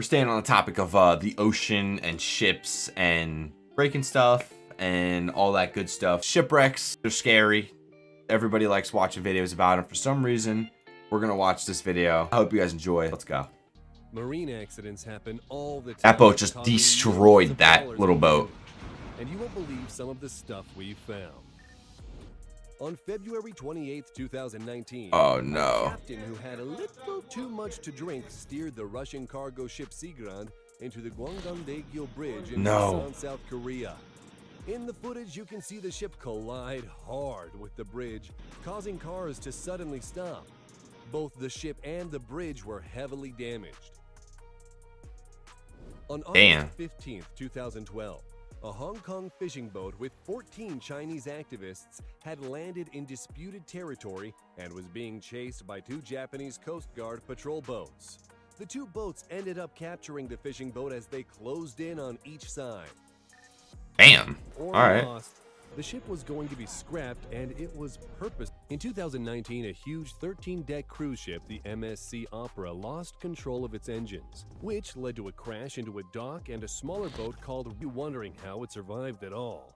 We're staying on the topic of the ocean and ships and breaking stuff and all that good stuff. Shipwrecks, they're scary. Everybody likes watching videos about them. For some reason, we're going to watch this video. I hope you guys enjoy. Let's go. Marine accidents happen all the time. Apos just destroyed that little boat. And you won't believe some of the stuff we found. On February 28, 2019, oh a no. captain who had a little too much to drink steered the Russian cargo ship Sigrand into the Gwangan-daegyo Bridge in Busan, South Korea. In the footage, you can see the ship collide hard with the bridge, causing cars to suddenly stop. Both the ship and the bridge were heavily damaged. On August 15, 2012, a Hong Kong fishing boat with 14 Chinese activists had landed in disputed territory and was being chased by two Japanese Coast Guard patrol boats. The two boats ended up capturing the fishing boat as they closed in on each side. Bam. All right. The ship was going to be scrapped, and it was purpose. In 2019, a huge 13-deck cruise ship, the MSC Opera, lost control of its engines, which led to a crash into a dock and a smaller boat called wondering how it survived at all.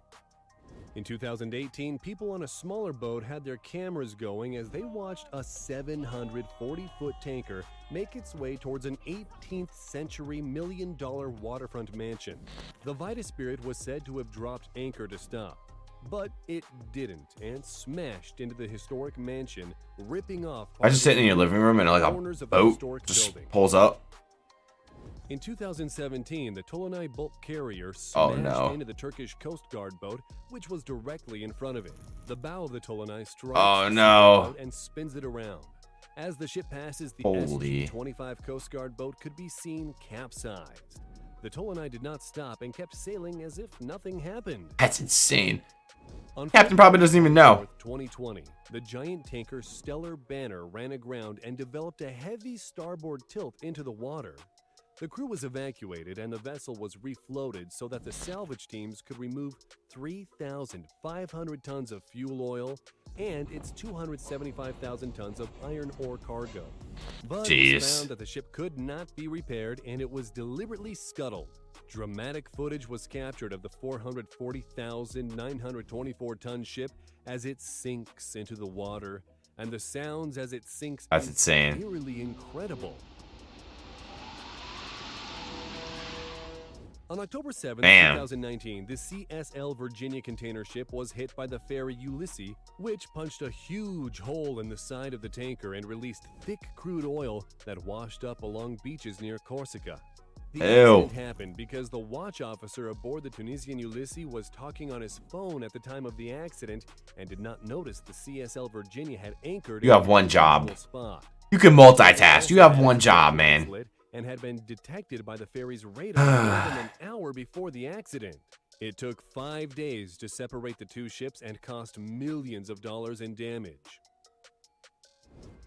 In 2018, people on a smaller boat had their cameras going as they watched a 740-foot tanker make its way towards an 18th century million-dollar waterfront mansion. The Vitus Spirit was said to have dropped anchor to stop, but it didn't and smashed into the historic mansion, ripping off. I just sitting in your living room and like a boat just pulls up. In 2017, the Tulane bulk carrier smashed into the Turkish Coast Guard boat, which was directly in front of it. The bow of the Tulane strikes the boat and spins it around. As the ship passes, the SG-25 Coast Guard boat could be seen capsized. The Tulane did not stop and kept sailing as if nothing happened. That's insane. Captain probably doesn't even know. 2020, the giant tanker Stellar Banner ran aground and developed a heavy starboard tilt into the water. The crew was evacuated and the vessel was refloated so that the salvage teams could remove 3,500 tons of fuel oil and its 275,000 tons of iron ore cargo. But it was found that the ship could not be repaired and it was deliberately scuttled. Dramatic footage was captured of the 440,924-ton ship as it sinks into the water, and the sounds as it sinks is eerily incredible. On October 7, 2019, the CSL Virginia container ship was hit by the ferry Ulysses, which punched a huge hole in the side of the tanker and released thick crude oil that washed up along beaches near Corsica. The accident happened because the watch officer aboard the Tunisian Ulysses was talking on his phone at the time of the accident and did not notice the CSL Virginia had anchored. You have one job. You can multitask. You have one job, man. And had been detected by the ferry's radar more than an hour before the accident. It took 5 days to separate the two ships and cost millions of dollars in damage.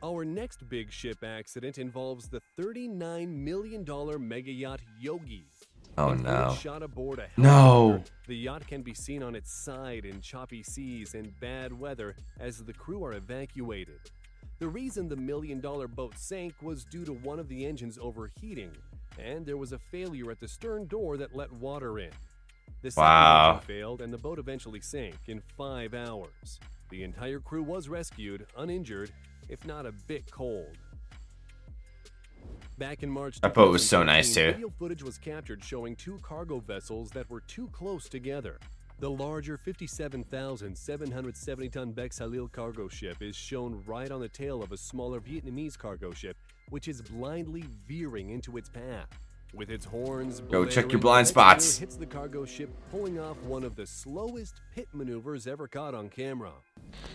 Our next big ship accident involves the $39 million mega yacht Yogi. Oh no. Shot aboard a helicopter. The yacht can be seen on its side in choppy seas and bad weather as the crew are evacuated. The reason the $1 million boat sank was due to one of the engines overheating, and there was a failure at the stern door that let water in. The second engine failed, and the boat eventually sank in 5 hours. The entire crew was rescued, uninjured, if not a bit cold. Back in March, that boat was so nice too. Video footage was captured showing two cargo vessels that were too close together. The larger 57,770-ton Bex Halil cargo ship is shown right on the tail of a smaller Vietnamese cargo ship, which is blindly veering into its path. With its horns blaring, check your blind spots. Hits the cargo ship, pulling off one of the slowest pit maneuvers ever caught on camera.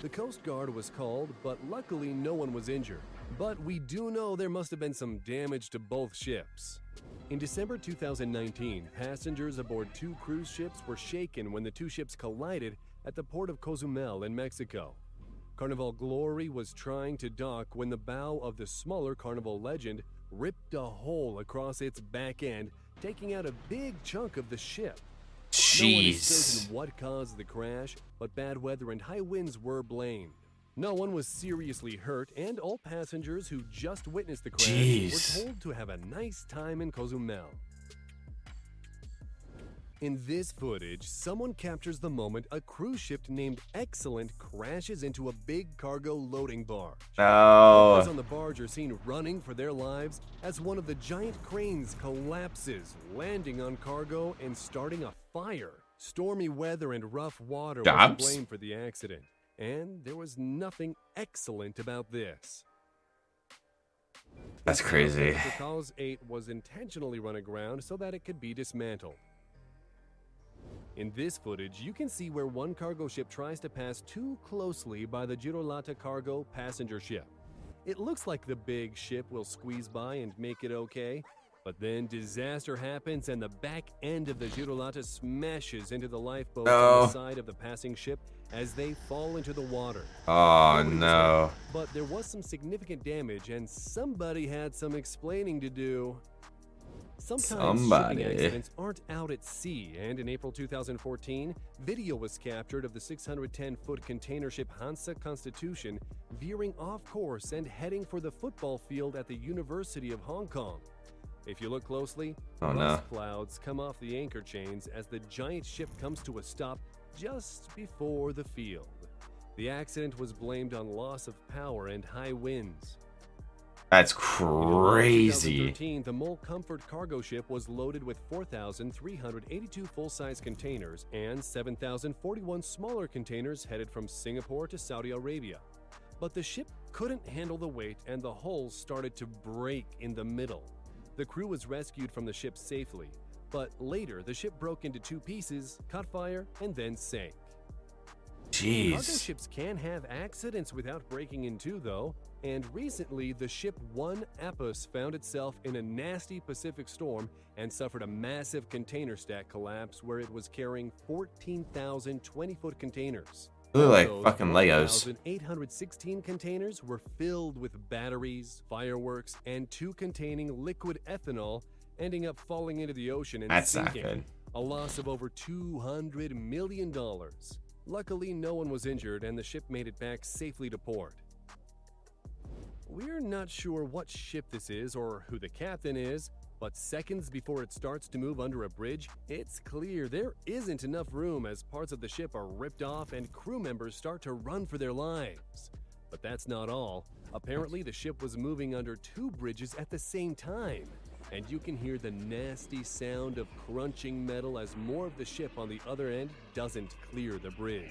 The Coast Guard was called, but luckily no one was injured. But we do know there must have been some damage to both ships. In December 2019, passengers aboard two cruise ships were shaken when the two ships collided at the port of Cozumel in Mexico. Carnival Glory was trying to dock when the bow of the smaller Carnival Legend ripped a hole across its back end, taking out a big chunk of the ship. No one is certain what caused the crash, but bad weather and high winds were blamed. No one was seriously hurt, and all passengers who just witnessed the crash Jeez. were told to have a nice time in Cozumel. In this footage, someone captures the moment a cruise ship named Excellent crashes into a big cargo loading barge. Workers on the barge are seen running for their lives as one of the giant cranes collapses, landing on cargo and starting a fire. Stormy weather and rough water were to blame for the accident, and there was nothing excellent about this. That's crazy. The Cause 8 was intentionally run aground so that it could be dismantled. In this footage, you can see where one cargo ship tries to pass too closely by the Jurolata cargo passenger ship. It looks like the big ship will squeeze by and make it okay, but then disaster happens and the back end of the Jurolata smashes into the lifeboats on the side of the passing ship as they fall into the water. Oh no. But there was some significant damage and somebody had some explaining to do. Sometimes shipping accidents aren't out at sea, and in April 2014, video was captured of the 610-foot container ship Hansa Constitution veering off course and heading for the football field at the University of Hong Kong. If you look closely, dust clouds come off the anchor chains as the giant ship comes to a stop just before the field. The accident was blamed on loss of power and high winds. That's crazy. In 2013, the Mole Comfort cargo ship was loaded with 4,382 full-size containers and 7,041 smaller containers headed from Singapore to Saudi Arabia. But the ship couldn't handle the weight and the hull started to break in the middle. The crew was rescued from the ship safely, but later the ship broke into two pieces, caught fire, and then sank. Jeez. Cargo ships can have accidents without breaking in two, though. And recently, the ship Apos found itself in a nasty Pacific storm and suffered a massive container stack collapse where it was carrying 14,000 20-foot containers. They look like fucking Legos. 1,816 containers were filled with batteries, fireworks, and two containing liquid ethanol, ending up falling into the ocean and sinking. Not good. A loss of over $200 million. Luckily, no one was injured and the ship made it back safely to port. We're not sure what ship this is or who the captain is, but seconds before it starts to move under a bridge, it's clear there isn't enough room as parts of the ship are ripped off and crew members start to run for their lives. But that's not all. Apparently, the ship was moving under two bridges at the same time, and you can hear the nasty sound of crunching metal as more of the ship on the other end doesn't clear the bridge.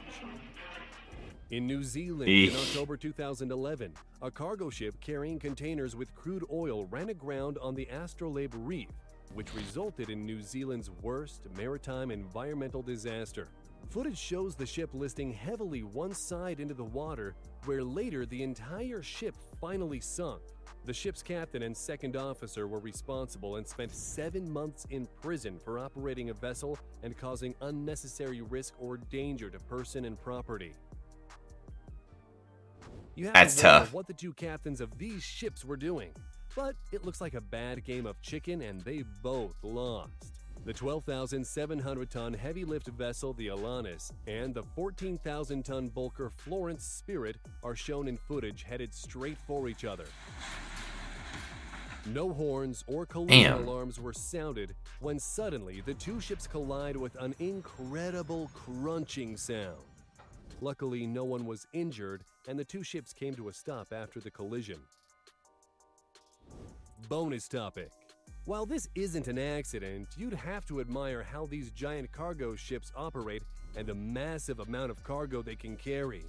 In New Zealand, in October 2011, a cargo ship carrying containers with crude oil ran aground on the Astrolabe Reef, which resulted in New Zealand's worst maritime environmental disaster. Footage shows the ship listing heavily one side into the water, where later the entire ship finally sunk. The ship's captain and second officer were responsible and spent 7 months in prison for operating a vessel and causing unnecessary risk or danger to person and property. You have That's to wonder tough. what the two captains of these ships were doing, but it looks like a bad game of chicken and they both lost. The 12,700-ton heavy-lift vessel, the Alanis, and the 14,000-ton bulker Vitus Spirit are shown in footage headed straight for each other. No horns or collision alarms were sounded when suddenly the two ships collide with an incredible crunching sound. Luckily, no one was injured, and the two ships came to a stop after the collision. Bonus topic. While this isn't an accident, you'd have to admire how these giant cargo ships operate and the massive amount of cargo they can carry.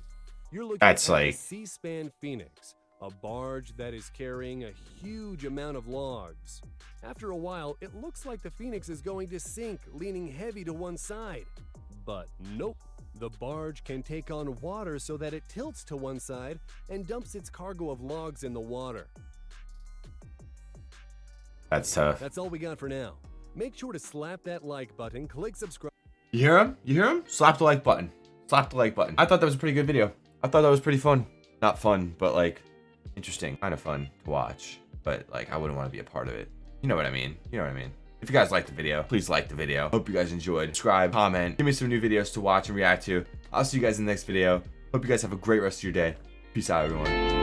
You're looking at the Seaspan Phoenix, a barge that is carrying a huge amount of logs. After a while, it looks like the Phoenix is going to sink, leaning heavy to one side. But nope. The barge can take on water so that it tilts to one side and dumps its cargo of logs in the water. That's tough. That's all we got for now. Make sure to slap that like button, click subscribe. You hear him? You hear him? Slap the like button. Slap the like button. I thought that was a pretty good video. I thought that was pretty fun. Not fun, but like interesting. Kind of fun to watch. But like I wouldn't want to be a part of it. You know what I mean? You know what I mean? If you guys liked the video, please like the video. Hope you guys enjoyed. Subscribe, comment, give me some new videos to watch and react to. I'll see you guys in the next video. Hope you guys have a great rest of your day. Peace out, everyone.